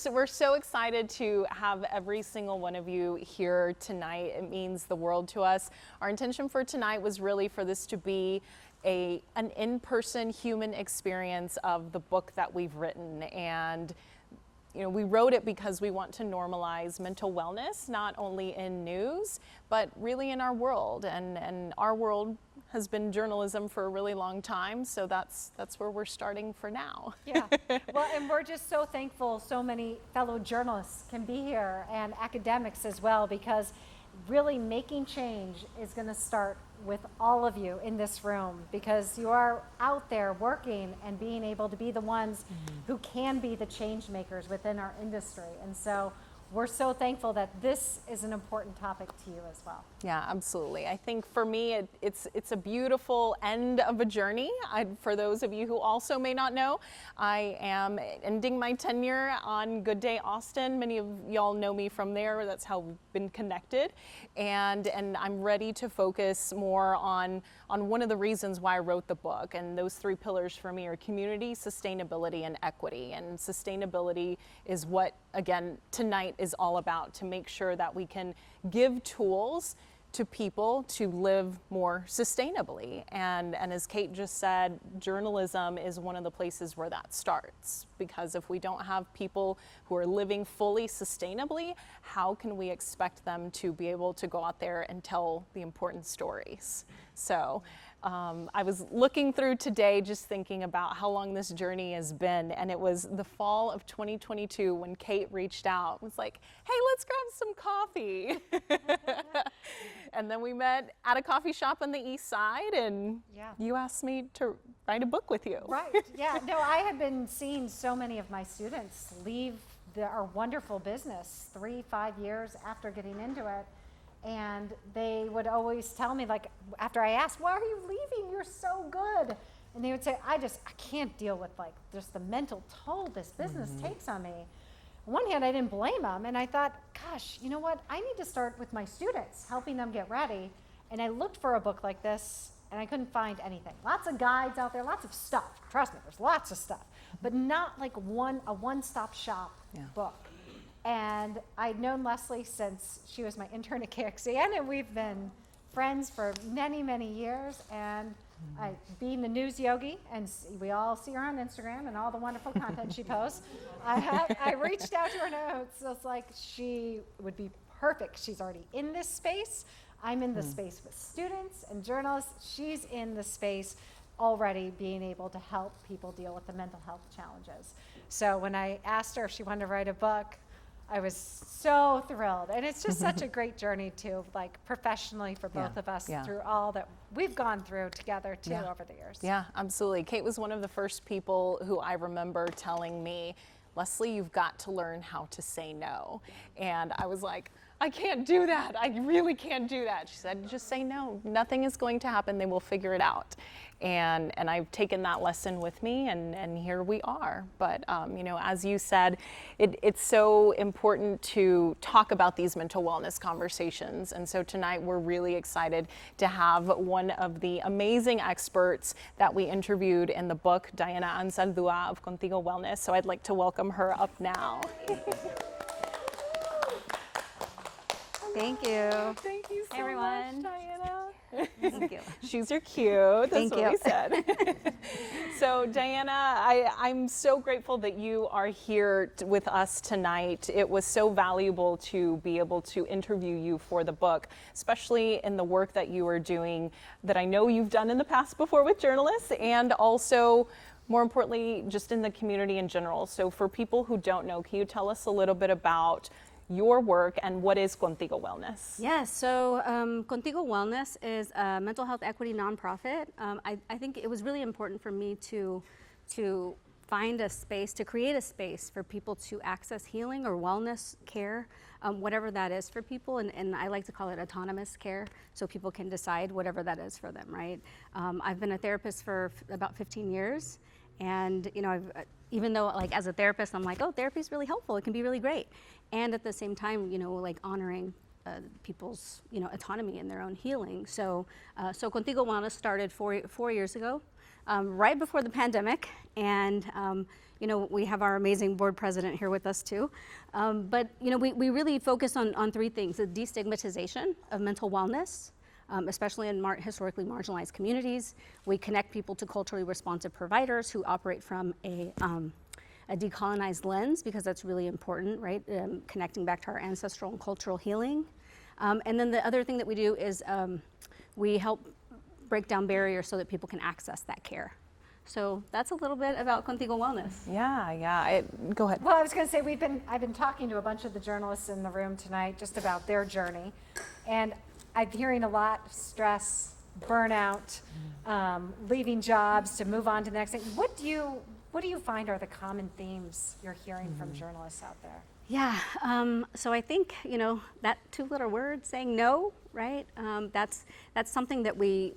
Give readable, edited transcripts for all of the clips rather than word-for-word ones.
we're so excited to have every single one of you here tonight. It means the world to us. Our intention for tonight was really for this to be an in-person human experience of the book that we've written. And we wrote it because we want to normalize mental wellness, not only in news, but really in our world. And our world has been journalism for a really long time, so that's where we're starting for now. Yeah, well, and we're just so thankful so many fellow journalists can be here, and academics as well, because really making change is going to start with all of you in this room, because you are out there working and being able to be the ones who can be the change makers within our industry. And so we're so thankful that this is an important topic to you as well. Yeah, absolutely. I think for me, it's a beautiful end of a journey. For those of you who also may not know, I am ending my tenure on Good Day Austin. Many of y'all know me from there. That's how we've been connected. And I'm ready to focus more on one of the reasons why I wrote the book. And those three pillars for me are community, sustainability, and equity. And sustainability is what, again, tonight is all about, to make sure that we can give tools to people to live more sustainably. And as Kate just said, journalism is one of the places where that starts, because if we don't have people who are living fully sustainably, how can we expect them to be able to go out there and tell the important stories? So I was looking through today just thinking about how long this journey has been, and it was the fall of 2022 when Kate reached out. It was like, hey, let's grab some coffee. And then we met at a coffee shop on the east side, and you asked me to write a book with you. Right, yeah. No, I had been seeing so many of my students leave our wonderful business 3-5 years after getting into it. And they would always tell me, like, after I asked, why are you leaving? You're so good. And they would say, I can't deal with, like, just the mental toll this business takes on me. On one hand, I didn't blame them. And I thought, gosh, you know what? I need to start with my students, helping them get ready. And I looked for a book like this, and I couldn't find anything. Lots of guides out there, lots of stuff. Trust me, there's lots of stuff. But not like a one-stop shop book. And I'd known Leslie since she was my intern at KXAN, and we've been friends for many, many years. And being the news yogi, and we all see her on Instagram and all the wonderful content she posts, I reached out to her notes. So it's like she would be perfect. She's already in this space. I'm in the space with students and journalists. She's in the space already being able to help people deal with the mental health challenges. So when I asked her if she wanted to write a book, I was so thrilled. And it's just such a great journey too, like professionally for both of us through all that we've gone through together too over the years. Yeah, absolutely. Kate was one of the first people who I remember telling me, Leslie, you've got to learn how to say no. And I was like, I can't do that. I really can't do that. She said, just say no. Nothing is going to happen. They will figure it out. And I've taken that lesson with me, and here we are. But, as you said, it's so important to talk about these mental wellness conversations. And so tonight we're really excited to have one of the amazing experts that we interviewed in the book, Diana Ansaldúa of Contigo Wellness. So I'd like to welcome her up now. Thank you. Thank you so Hey, everyone. much, Diana. Thank you. Shoes are cute. That's Thank what you. we said. So, Diana, I'm so grateful that you are here with us tonight. It was so valuable to be able to interview you for the book, especially in the work that you are doing that I know you've done in the past before with journalists, and also, more importantly, just in the community in general. So for people who don't know, can you tell us a little bit about your work and what is Contigo Wellness? Yes, so Contigo Wellness is a mental health equity nonprofit. I think it was really important for me to find a space, to create a space for people to access healing or wellness care, whatever that is for people, and I like to call it autonomous care, so people can decide whatever that is for them, right? I've been a therapist for about 15 years, and even though, like, as a therapist, I'm like, oh, therapy is really helpful, it can be really great. And at the same time, like honoring people's, autonomy in their own healing. So Contigo Wellness started four years ago, right before the pandemic. And, we have our amazing board president here with us too. But we really focus on three things: the destigmatization of mental wellness, especially in historically marginalized communities. We connect people to culturally responsive providers who operate from a decolonized lens, because that's really important, right? Connecting back to our ancestral and cultural healing. And then the other thing that we do is we help break down barriers so that people can access that care. So that's a little bit about Contigo Wellness. Yeah. Go ahead. Well, I was going to say I've been talking to a bunch of the journalists in the room tonight just about their journey, and I'm hearing a lot of stress, burnout, leaving jobs to move on to the next thing. What do you find are the common themes you're hearing from journalists out there? Yeah, so I think, that two-letter word, saying no, right? That's something that we,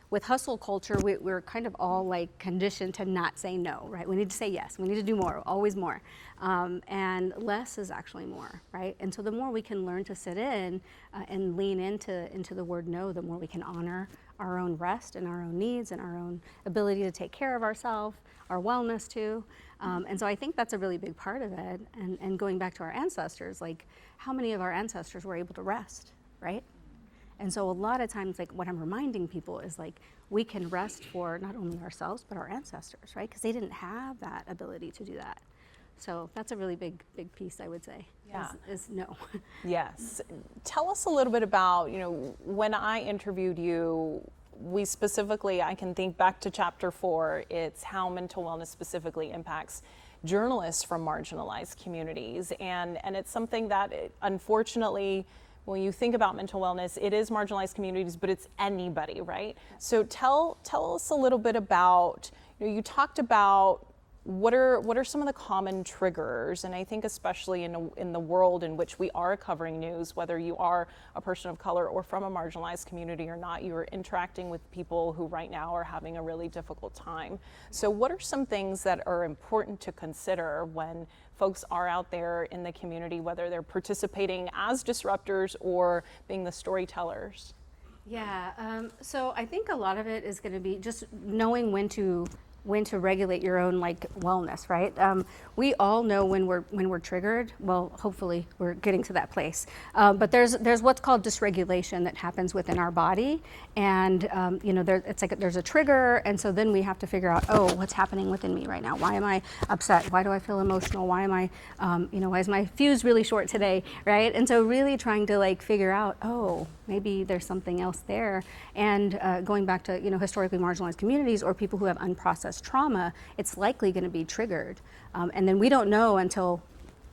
with hustle culture, we're kind of all conditioned to not say no, right? We need to say yes, we need to do more, always more. And less is actually more, right? And so the more we can learn to sit in and lean into the word no, the more we can honor our own rest and our own needs and our own ability to take care of ourselves, our wellness too. And so I think that's a really big part of it. And going back to our ancestors, how many of our ancestors were able to rest, right? And so a lot of times, what I'm reminding people is we can rest for not only ourselves, but our ancestors, right? Because they didn't have that ability to do that. So that's a really big piece, I would say, is no. Yes. Tell us a little bit about, when I interviewed you, we specifically, I can think back to chapter 4, it's how mental wellness specifically impacts journalists from marginalized communities. And it's something that, unfortunately, when you think about mental wellness, it is marginalized communities, but it's anybody, right? So tell us a little bit about, you talked about what are some of the common triggers, and I think especially in the world in which we are covering news, whether you are a person of color or from a marginalized community or not, you are interacting with people who right now are having a really difficult time. So what are some things that are important to consider when folks are out there in the community, whether they're participating as disruptors or being the storytellers? Yeah, so I think a lot of it is going to be just knowing when to regulate your own wellness, right? We all know when we're triggered. Well, hopefully we're getting to that place. But there's what's called dysregulation that happens within our body, and there's a trigger, and so then we have to figure out, what's happening within me right now? Why am I upset? Why do I feel emotional? Why am I, why is my fuse really short today, right? And so really trying to figure out, maybe there's something else there. And going back to historically marginalized communities or people who have unprocessed trauma, it's likely going to be triggered, and then we don't know until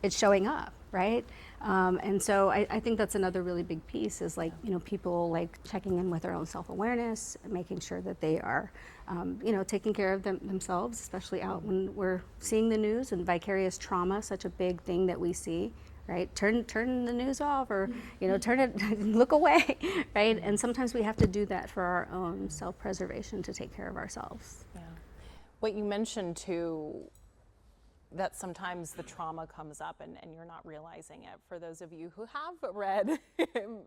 it's showing up, right? And so I think that's another really big piece is people checking in with their own self-awareness, making sure that they are taking care of themselves, especially out when we're seeing the news and vicarious trauma, such a big thing that we see. Right, turn the news off, or turn it, look away, right? And sometimes we have to do that for our own self-preservation to take care of ourselves. Yeah. What you mentioned too, that sometimes the trauma comes up and you're not realizing it. For those of you who have read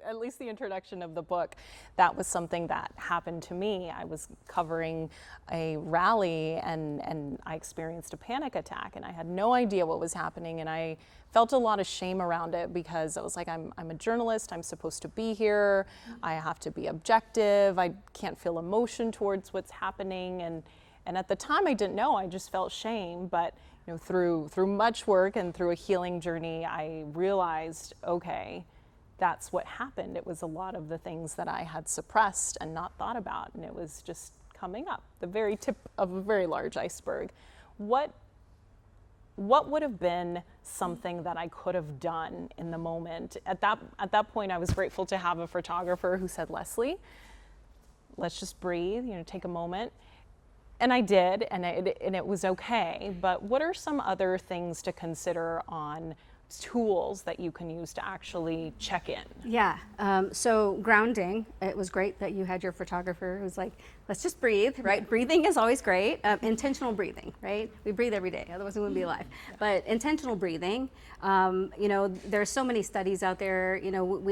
at least the introduction of the book, that was something that happened to me. I was covering a rally and I experienced a panic attack, and I had no idea what was happening, and I felt a lot of shame around it because I was like, I'm a journalist, I'm supposed to be here, I have to be objective, I can't feel emotion towards what's happening, and at the time I didn't know, I just felt shame, but through much work and through a healing journey, I realized, okay, that's what happened. It was a lot of the things that I had suppressed and not thought about, and it was just coming up, the very tip of a very large iceberg. What would have been something that I could have done in the moment? At that point, I was grateful to have a photographer who said, Leslie, let's just breathe, take a moment. And I did, and it was okay. But what are some other things to consider on tools that you can use to actually check in? Yeah, so grounding, it was great that you had your photographer who was like, let's just breathe, right? Breathing is always great. Intentional breathing, right? We breathe every day, otherwise we wouldn't be alive. But intentional breathing, there's so many studies out there,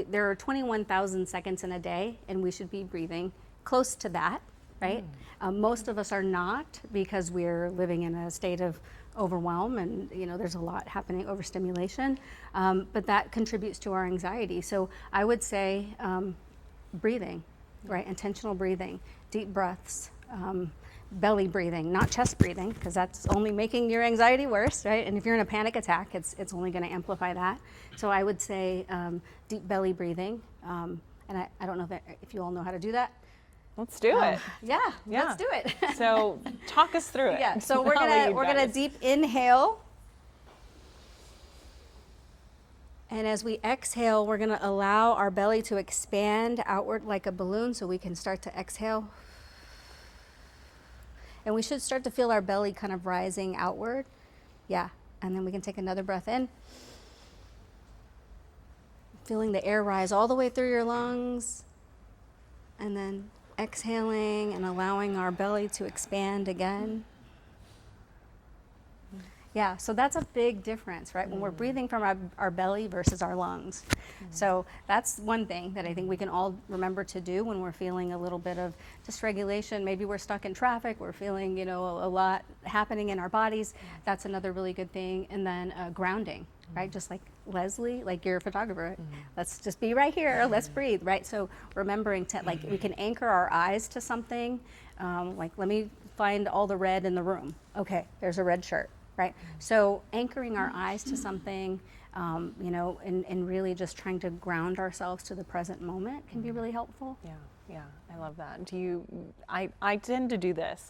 there are 21,000 seconds in a day, and we should be breathing close to that, right? Most of us are not, because we're living in a state of overwhelm, and there's a lot happening, overstimulation, but that contributes to our anxiety. So I would say breathing, right? Intentional breathing, deep breaths, belly breathing, not chest breathing, because that's only making your anxiety worse, right? And if you're in a panic attack, it's only going to amplify that. So I would say deep belly breathing, and I don't know if you all know how to do that. Let's do it. Yeah, Yeah. let's do it. So talk us through it. Yeah, so we're I'll let gonna you guys. deep inhale. And as we exhale, we're gonna allow our belly to expand outward like a balloon, so we can start to exhale. And we should start to feel our belly kind of rising outward. Yeah, and then we can take another breath in. Feeling the air rise all the way through your lungs. And then exhaling and allowing our belly to expand again. Yeah, so that's a big difference, right? When we're breathing from our belly versus our lungs. So that's one thing that I think we can all remember to do when we're feeling a little bit of dysregulation. Maybe we're stuck in traffic, we're feeling, a lot happening in our bodies. That's another really good thing. And then grounding, right? Just like Leslie, like you're a photographer, let's just be right here, let's breathe, right? So remembering to, like, we can anchor our eyes to something, like, let me find all the red in the room. Okay, there's a red shirt. Right, so anchoring our eyes to something, and really just trying to ground ourselves to the present moment can be really helpful. Yeah, I love that. I tend to do this,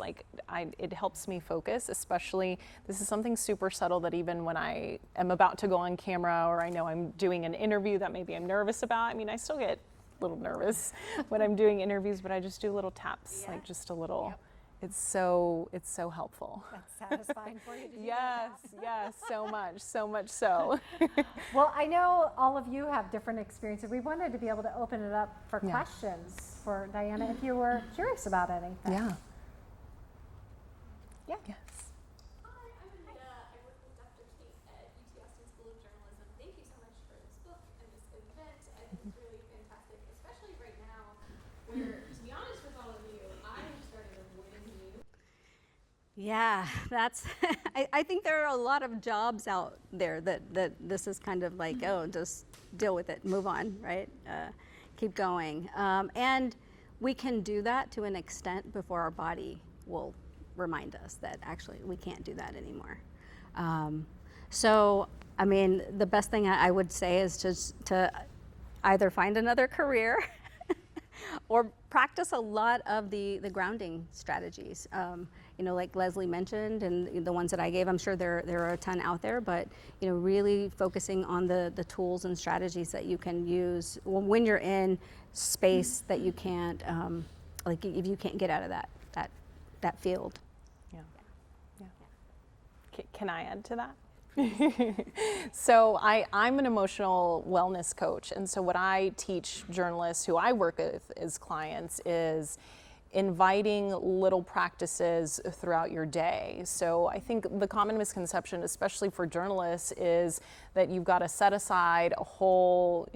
it helps me focus, especially, this is something super subtle that even when I am about to go on camera, or I know I'm doing an interview that maybe I'm nervous about, I mean, I still get a little nervous when I'm doing interviews, but I just do little taps, like just a little. Yep. It's so helpful. That's satisfying for you to do Yes, that. yes, so much so. Well, I know all of you have different experiences. We wanted to be able to open it up for Yeah. questions for Diana if you were curious about anything. Yeah. Yeah. Yes. Hi, I'm Anita. I work with Dr. Kate at UT Austin School of Journalism. Thank you so much for this book and this event. I think it's really fantastic, especially right now where, to be honest with all of you, I have started avoiding you. Yeah, that's, I think there are a lot of jobs out there that this is kind of like, oh, just deal with it, move on, right? Keep going. And we can do that to an extent before our body will remind us that actually we can't do that anymore. So, I mean, the best thing I would say is just to either find another career or practice a lot of the grounding strategies. Like Leslie mentioned, and the ones that I gave, I'm sure there are a ton out there, but really focusing on the tools and strategies that you can use when you're in space that you can't, like if you can't get out of that field. Can I add to that? So I'm an emotional wellness coach, and so what I teach journalists who I work with as clients is inviting little practices throughout your day. So I think the common misconception, especially for journalists, is that you've got to set aside a whole,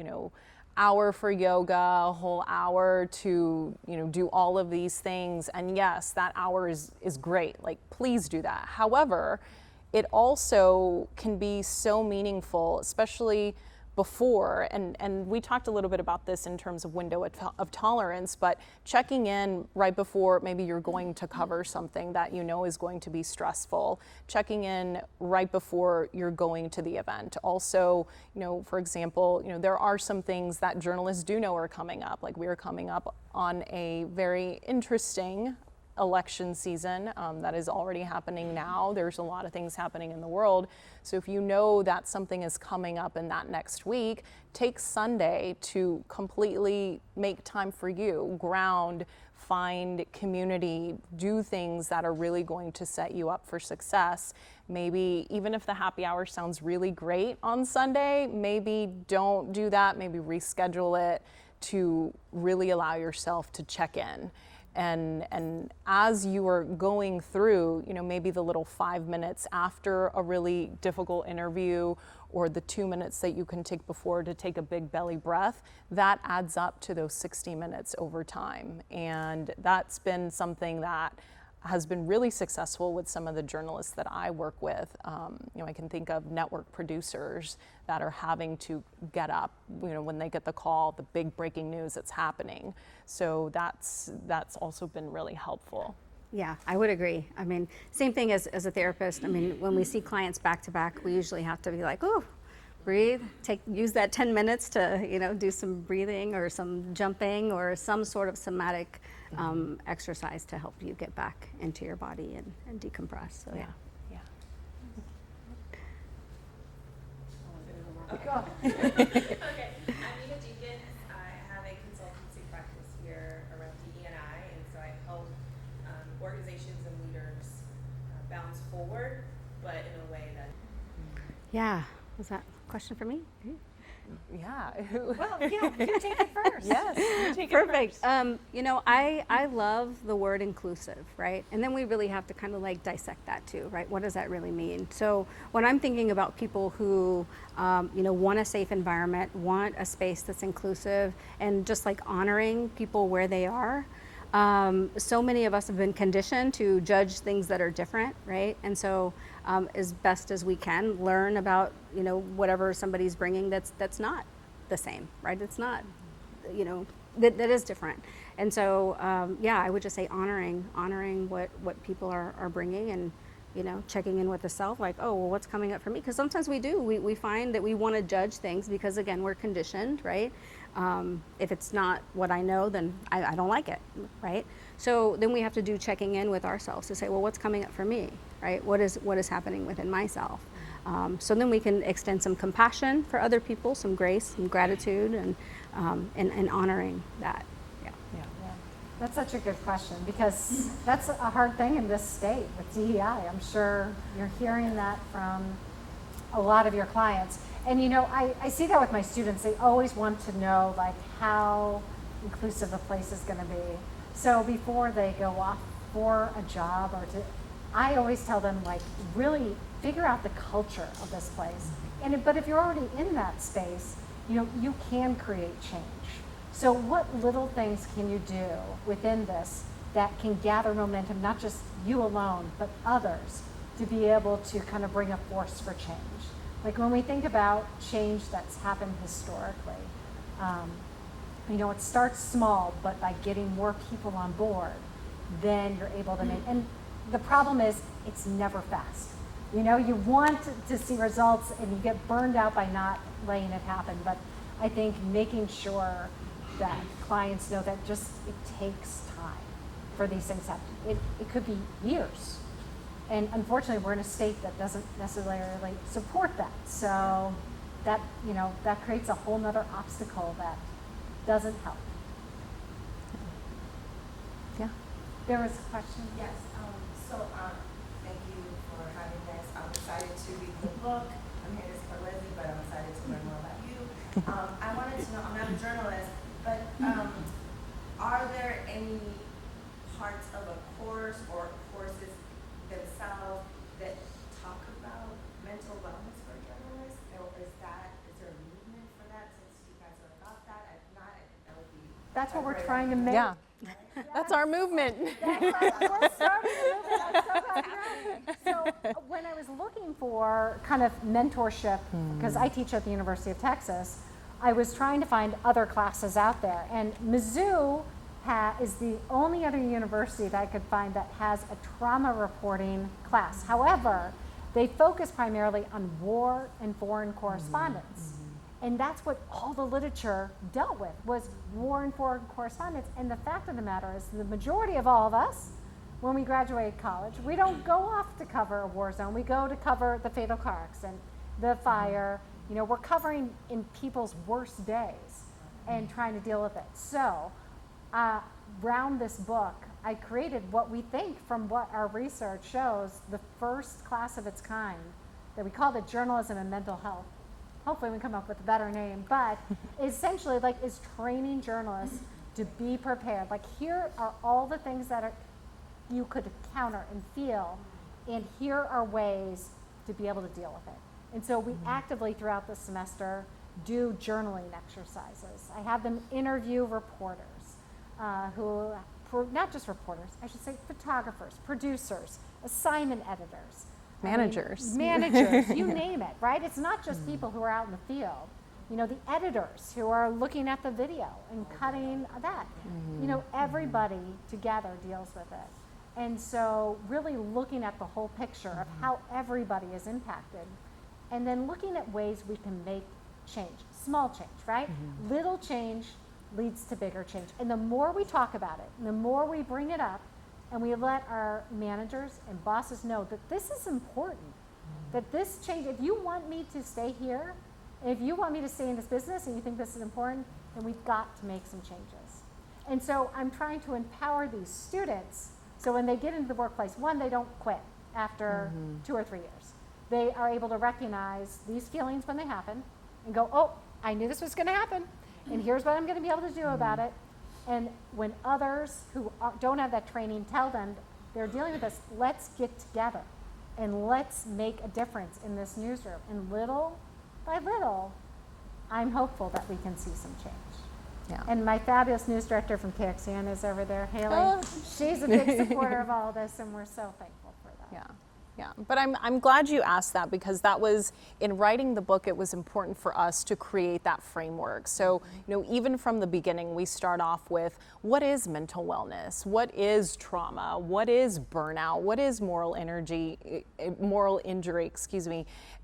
hour for yoga, a whole hour to, do all of these things. And yes, that hour is great. Like, please do that. However, it also can be so meaningful, especially before, and we talked a little bit about this in terms of window of tolerance, but checking in right before maybe you're going to cover something that is going to be stressful, checking in right before you're going to the event. Also, for example, there are some things that journalists do know are coming up, like we're coming up on a very interesting election season that is already happening now. There's a lot of things happening in the world. So if you know that something is coming up in that next week, take Sunday to completely make time for you, ground, find community, do things that are really going to set you up for success. Maybe even if the happy hour sounds really great on Sunday, maybe don't do that, maybe reschedule it to really allow yourself to check in. And as you are going through, maybe the little 5 minutes after a really difficult interview, or the 2 minutes that you can take before to take a big belly breath, that adds up to those 60 minutes over time. And that's been something that has been really successful with some of the journalists that I work with. I can think of network producers that are having to get up, when they get the call, the big breaking news that's happening. So that's also been really helpful. Yeah, I would agree. I mean, same thing as a therapist. I mean, when we see clients back to back, we usually have to be like, oh, breathe, use that 10 minutes to, do some breathing or some jumping or some sort of somatic exercise to help you get back into your body and decompress. So, yeah. Okay, I'm Nina Jenkins. I have a consultancy practice here around DE&I, and so I help organizations and leaders bounce forward, but in a way that. Yeah, was that a question for me? Yeah. Well, yeah, you take it first. Yes. You take it Perfect. first. I love the word inclusive, right? And then we really have to kind of like dissect that too, right? What does that really mean? So when I'm thinking about people who, want a safe environment, want a space that's inclusive, and just like honoring people where they are, so many of us have been conditioned to judge things that are different, right? And so as best as we can, learn about, whatever somebody's bringing that's not the same, right? It's not, that is different. And so, I would just say honoring what people are bringing, and, checking in with the self, like, oh, well, what's coming up for me? Because sometimes we find that we want to judge things because, again, we're conditioned, right? If it's not what I know, then I don't like it, right? So then we have to do checking in with ourselves to say, well, what's coming up for me, right? What is happening within myself? So then we can extend some compassion for other people, some grace, some gratitude, and honoring that. Yeah. That's such a good question, because that's a hard thing in this state with DEI. I'm sure you're hearing that from a lot of your clients. And I see that with my students. They always want to know like how inclusive a place is going to be. So before they go off for a job I always tell them, like, really figure out the culture of this place. But if you're already in that space, you can create change. So what little things can you do within this that can gather momentum, not just you alone, but others, to be able to kind of bring a force for change? Like when we think about change that's happened historically, it starts small, but by getting more people on board, then you're able to make, and the problem is it's never fast. You want to see results and you get burned out by not letting it happen. But I think making sure that clients know that it takes time for these things to happen. It could be years. And unfortunately, we're in a state that doesn't necessarily support that. So that, that creates a whole nother obstacle that doesn't help. Yeah. There was a question. Yes. Thank you for having this. I'm excited to read the book. I'm here to support Leslie, but I'm excited to learn more about you. I wanted to know, I'm not a journalist, but are there any parts of a course or courses themselves that talk about mental wellness for journalists? Or is there a movement for that, since you guys are about that? If not, that would be. That's what we're trying to make. Yeah. That's our movement. We're starting a movement. I'm so glad you're on. So when I was looking for kind of mentorship, because I teach at the University of Texas, I was trying to find other classes out there. And Mizzou is the only other university that I could find that has a trauma reporting class. However, they focus primarily on war and foreign correspondence. And that's what all the literature dealt with, was war and foreign correspondence. And the fact of the matter is, the majority of all of us, when we graduate college, we don't go off to cover a war zone. We go to cover the fatal car accident, the fire. We're covering in people's worst days and trying to deal with it. So around this book, I created what we think, from what our research shows, the first class of its kind that we called it Journalism and Mental Health. Hopefully we come up with a better name, but essentially is training journalists to be prepared. Like, here are all the things that you could counter and feel, and here are ways to be able to deal with it. And so we actively throughout the semester do journaling exercises. I have them interview reporters who not just reporters, I should say photographers, producers, assignment editors, Managers. managers, you name it, right? It's not just people who are out in the field. The editors who are looking at the video and cutting that. Everybody together deals with it. And so really looking at the whole picture of how everybody is impacted, and then looking at ways we can make change, small change, right? Little change leads to bigger change. And the more we talk about it, and the more we bring it up, and we let our managers and bosses know that this is important, that this change, if you want me to stay here, if you want me to stay in this business and you think this is important, then we've got to make some changes. And so I'm trying to empower these students so when they get into the workplace, one, they don't quit after 2 or 3 years. They are able to recognize these feelings when they happen and go, oh, I knew this was going to happen, and here's what I'm going to be able to do about it. And when others who don't have that training tell them they're dealing with this, let's get together and let's make a difference in this newsroom. And little by little, I'm hopeful that we can see some change. Yeah. And my fabulous news director from KXAN is over there, Haley. She's a big supporter of all this, and we're so thankful for that. Yeah. Yeah, but I'm glad you asked that, because that was, in writing the book, it was important for us to create that framework. So, even from the beginning, we start off with, what is mental wellness? What is trauma? What is burnout? What is moral injury,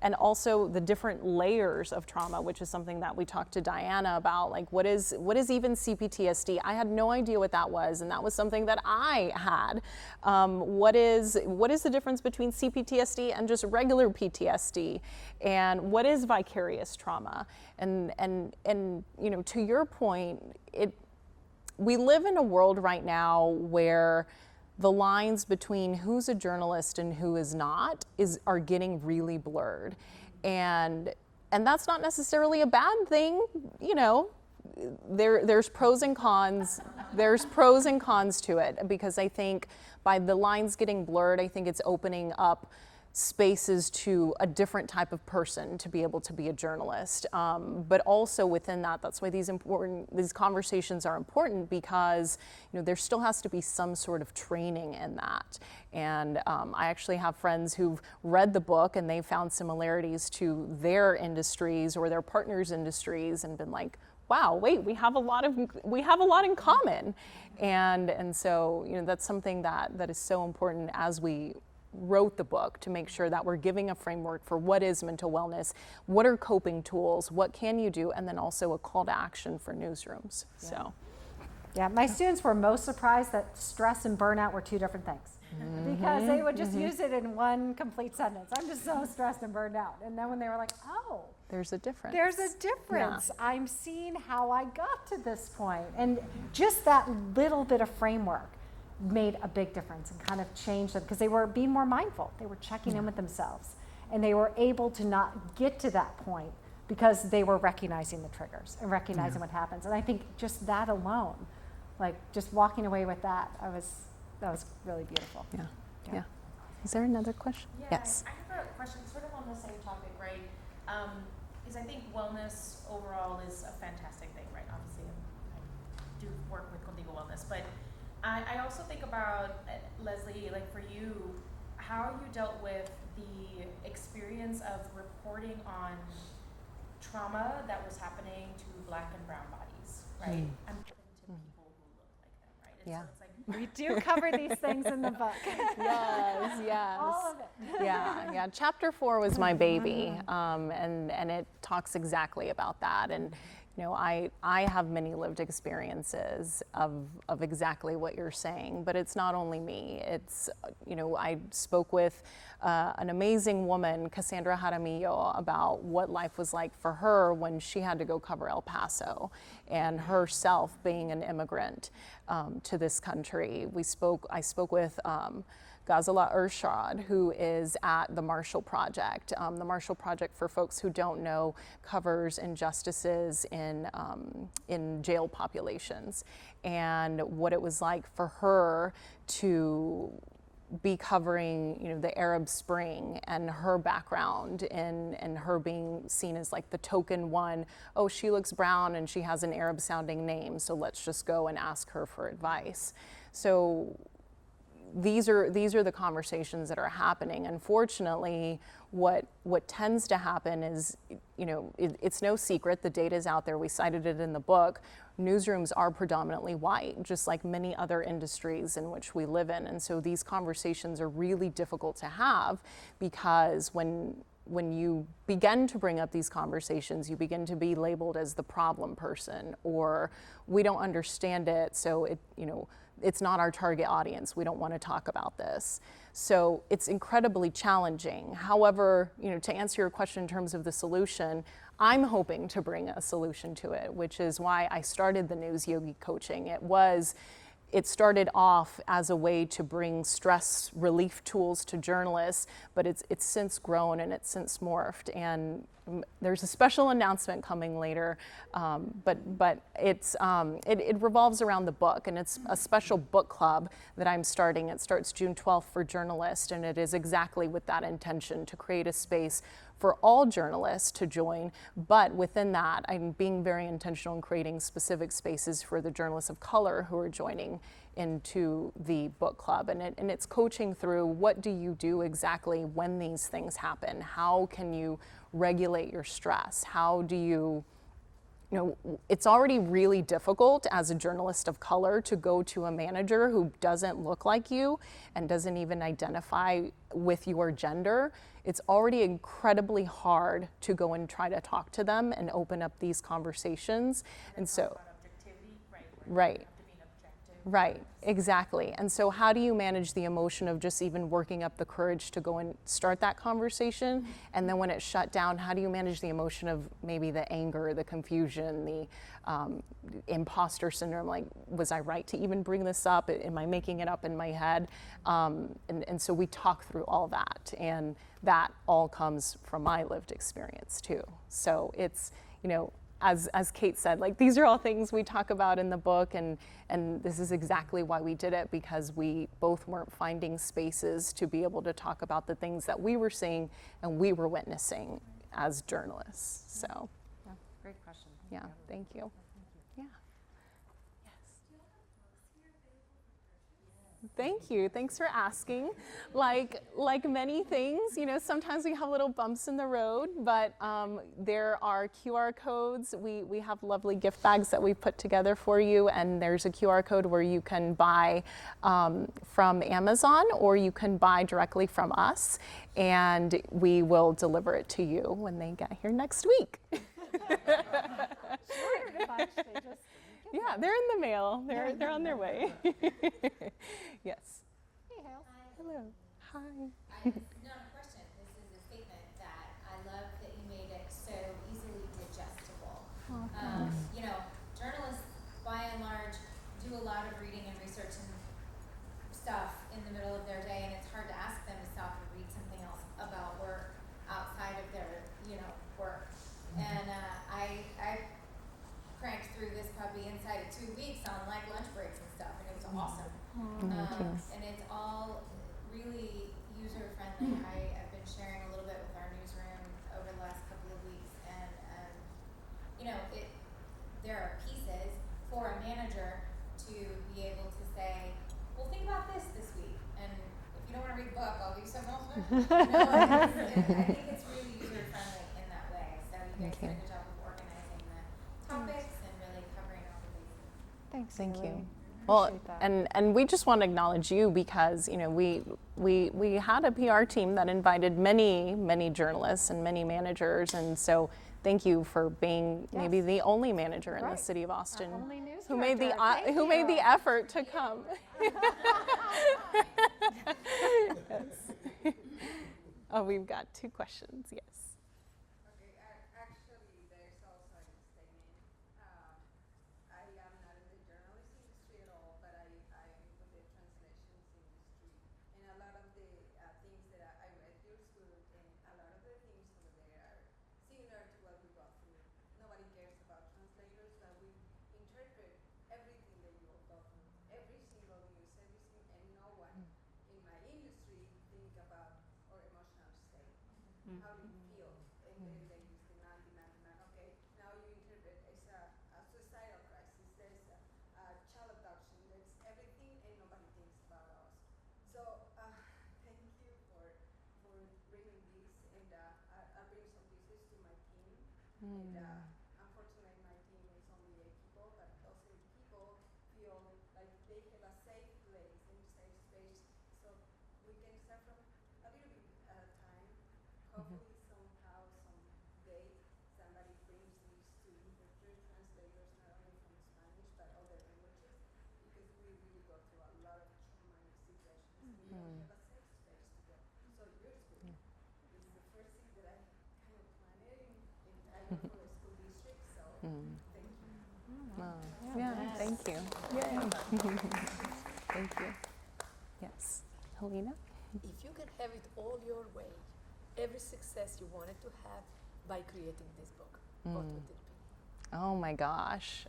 and also the different layers of trauma, which is something that we talked to Diana about, like what is even CPTSD? I had no idea what that was, and that was something that I had. What is the difference between CPTSD and just regular PTSD, and what is vicarious trauma? And to your point, we live in a world right now where the lines between who's a journalist and who is not are getting really blurred, and that's not necessarily a bad thing. There's pros and cons. There's pros and cons to it, because I think by the lines getting blurred, I think it's opening up spaces to a different type of person to be able to be a journalist. But also within that, that's why these conversations are important, because there still has to be some sort of training in that. And I actually have friends who've read the book and they found similarities to their industries or their partners' industries and been like, wow, wait, we have a lot in common. And so that's something that is so important as we wrote the book, to make sure that we're giving a framework for what is mental wellness, what are coping tools, what can you do, and then also a call to action for newsrooms. Yeah. So, yeah, my students were most surprised that stress and burnout were two different things, because they would just use it in one complete sentence. I'm just so stressed and burned out. And then when they were like, oh, there's a difference. There's a difference. Yeah. I'm seeing how I got to this point. And just that little bit of framework made a big difference and kind of changed them, because they were being more mindful. They were checking in with themselves, and they were able to not get to that point because they were recognizing the triggers and recognizing what happens. And I think just that alone, like just walking away with that, that was really beautiful. Yeah. Is there another question? Yeah, Yes. I have a question sort of on the same topic, right? Is I think wellness overall is a fantastic thing, right? Obviously, I do work with Contigo Wellness, but I also think about, Leslie, like for you, how you dealt with the experience of reporting on trauma that was happening to Black and brown bodies, right? And to people who look like them, right? And so it's like, We do cover these things in the book. Yes. All of it. Yeah. Chapter 4 was my baby, and it talks exactly about that. And I have many lived experiences of exactly what you're saying, but it's not only me. It's, I spoke with an amazing woman, Cassandra Jaramillo, about what life was like for her when she had to go cover El Paso, and herself being an immigrant to this country. I spoke with Ghazala Ershad, who is at the Marshall Project. The Marshall Project, for folks who don't know, covers injustices in jail populations, and what it was like for her to be covering, the Arab Spring and her background and her being seen as like the token one. Oh, she looks brown and she has an Arab sounding name, so let's just go and ask her for advice. So these are the conversations that are happening. Unfortunately, what tends to happen is, it's no secret, the data is out there, we cited it in the book. Newsrooms are predominantly white, just like many other industries in which we live in. And so these conversations are really difficult to have, because when you begin to bring up these conversations, you begin to be labeled as the problem person, or we don't understand it, so it's not our target audience, we don't want to talk about this. So it's incredibly challenging. However, to answer your question in terms of the solution, I'm hoping to bring a solution to it, which is why I started the News Yogi Coaching. It started off as a way to bring stress relief tools to journalists, but it's since grown and it's since morphed. And there's a special announcement coming later, but it revolves around the book, and it's a special book club that I'm starting. It starts June 12th for journalists, and it is exactly with that intention, to create a space for all journalists to join, but within that, I'm being very intentional in creating specific spaces for the journalists of color who are joining into the book club. And it's coaching through, what do you do exactly when these things happen? How can you regulate your stress? How do you, it's already really difficult as a journalist of color to go to a manager who doesn't look like you and doesn't even identify with your gender. It's already incredibly hard to go and try to talk to them and open up these conversations. And so, right. Right, exactly. And so how do you manage the emotion of just even working up the courage to go and start that conversation? And then when it's shut down, how do you manage the emotion of maybe the anger, the confusion, the imposter syndrome? Like, was I right to even bring this up? Am I making it up in my head? And so we talk through all that. And that all comes from my lived experience too. So it's, as Kate said, like, these are all things we talk about in the book, and this is exactly why we did it, because we both weren't finding spaces to be able to talk about the things that we were seeing and we were witnessing as journalists. So, Yeah, great question. yeah, thank you. Yeah. Thank you. Thanks for asking. Like many things, sometimes we have little bumps in the road, but there are QR codes. We have lovely gift bags that we put together for you, and there's a QR code where you can buy from Amazon, or you can buy directly from us, and we will deliver it to you when they get here next week. Yeah, they're in the mail. They're on their way. Yes. Hey, Hale. Hello. Hi. Not a question. This is a statement that I love that you made it so easily digestible. Journalists, by and large, do a lot of reading and research and stuff in the middle of their day, and it's hard to ask them to stop and read something else about work outside of their, work. And I cranked through this probably inside of 2 weeks on like lunch breaks and stuff, and it was awesome. And it's all really user friendly. I have been sharing a little bit with our newsroom over the last couple of weeks, and there are pieces for a manager to be able to say, well, think about this week, and if you don't want to read the book, I'll give you something else. I think it's really user friendly in that way. So you guys did a good job of organizing the topics and really covering all the bases. Thanks. Thank Haley. you. Well, Appreciate that. and we just want to acknowledge you, because we had a PR team that invited many journalists and many managers, and so thank you for being maybe Yes. the only manager in the Right. city of Austin Our only news who made director. Thank who made the you. effort to come. Yes. Oh, we've got 2 questions. Yes. Okay, actually, there's also a statement. I am not in the journalism industry at all, but I am with the translations industry. And a lot of the things that I read your book, and a lot of the things over there are similar to what we go through. Nobody cares about translators, but we interpret everything that you go through, every single news, everything, and no one in my industry How do you feel? And then they use demand. Okay, now you interpret it's a suicidal crisis. There's a child abduction. There's everything, and nobody thinks about us. So thank you for bringing this, and I bring some pieces to my team. And unfortunately, my team is only 8 people, but those 8 people feel like they have a safe place and safe space. So we can start from a little bit at a time. Hopefully, somehow, someday, somebody brings these to interpreters, translators, not only from Spanish but other languages, because we really go through a lot of traumatic situations. We don't have a safe space to go. So your school is the first thing that I kind of planted in Iowa for a school district. So thank you. Yeah, thank you. Yay. Thank you. Yes. Helena? If you can have it all your way, every success you wanted to have by creating this book, what would it be? Oh my gosh.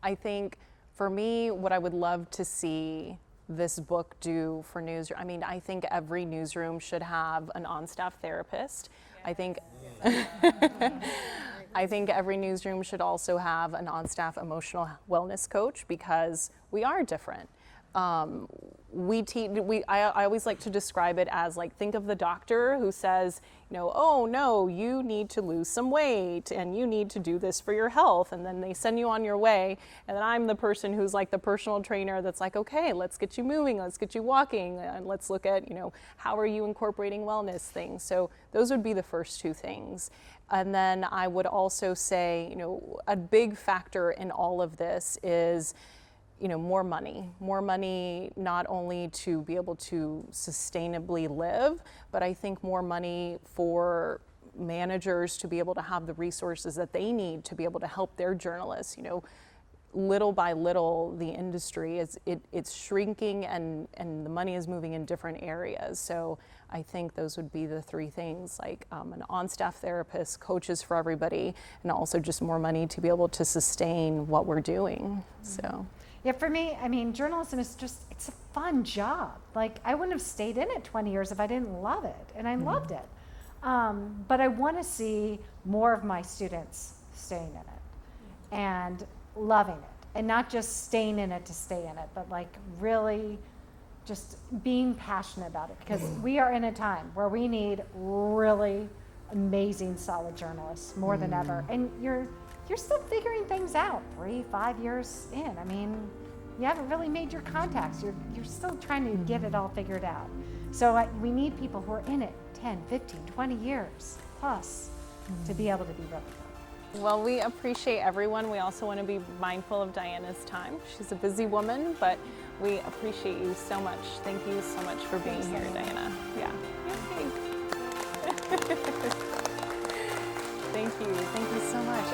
I think for me, what I would love to see this book do for newsroom, I mean, I think every newsroom should have an on-staff therapist. I think I think every newsroom should also have an on-staff emotional wellness coach, because we are different. I always like to describe it as, like, think of the doctor who says, you know, oh no, you need to lose some weight and you need to do this for your health, and then they send you on your way. And then I'm the person who's like the personal trainer that's like, okay, let's get you moving, let's get you walking, and let's look at, you know, how are you incorporating wellness things. So those would be the first 2 things. And then I would also say, you know, a big factor in all of this is, you know, more money, not only to be able to sustainably live, but I think more money for managers to be able to have the resources that they need to be able to help their journalists. You know, little by little, the industry it's shrinking, and the money is moving in different areas. So I think those would be the 3 things, like an on-staff therapist, coaches for everybody, and also just more money to be able to sustain what we're doing. So. Yeah, for me, I mean, journalism is it's a fun job. Like, I wouldn't have stayed in it 20 years if I didn't love it, and I loved it. But I want to see more of my students staying in it and loving it, and not just staying in it to stay in it, but like really just being passionate about it, because we are in a time where we need really amazing, solid journalists more than ever. And you're still figuring things out 3-5 years in. I mean, you haven't really made your contacts. You're still trying to get it all figured out. So we need people who are in it 10, 15, 20 years plus to be able to be really good. Well, we appreciate everyone. We also want to be mindful of Diana's time. She's a busy woman, but we appreciate you so much. Thank you so much for being here, Diana. Yeah. Thank you. Thank you so much.